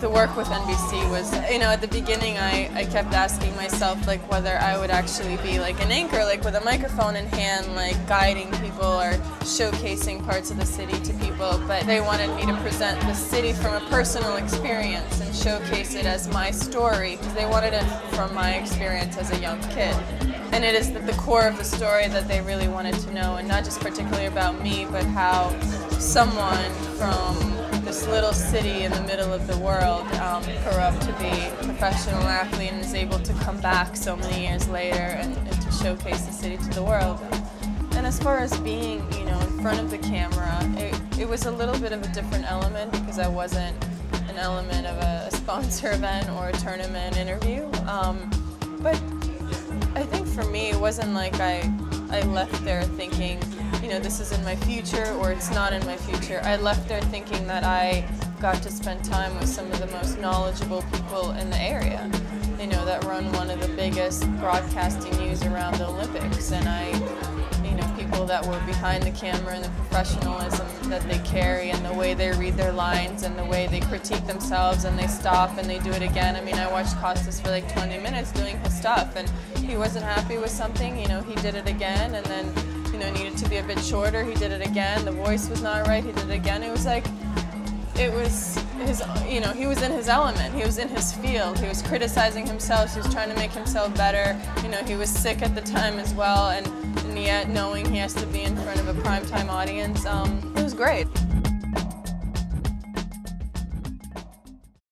the work with NBC was, at the beginning I kept asking myself like whether I would actually be like an anchor, like with a microphone in hand, like guiding people or showcasing parts of the city to people, but they wanted me to present the city from a personal experience and showcase it as my story, because they wanted it from my experience as a young kid. And it is the core of the story that they really wanted to know, and not just particularly about me, but how someone from this little city in the middle of the world grew up to be a professional athlete and is able to come back so many years later and to showcase the city to the world. And as far as being, in front of the camera, it was a little bit of a different element, because I wasn't an element of a sponsor event or a tournament interview. But I think for me, it wasn't like I left there thinking, this is in my future or it's not in my future. I left there thinking that I got to spend time with some of the most knowledgeable people in the area, that run one of the biggest broadcasting news around the Olympics. And people that were behind the camera and the professionalism that they carry and the way they read their lines and the way they critique themselves and they stop and they do it again. I watched Costas for like 20 minutes doing his stuff, and he wasn't happy with something, he did it again, and then, needed to be a bit shorter, he did it again, the voice was not right, he did it again. It was his, he was in his element, he was in his field, he was criticizing himself, he was trying to make himself better, he was sick at the time as well, and yet knowing he has to be in front of a primetime audience, it was great.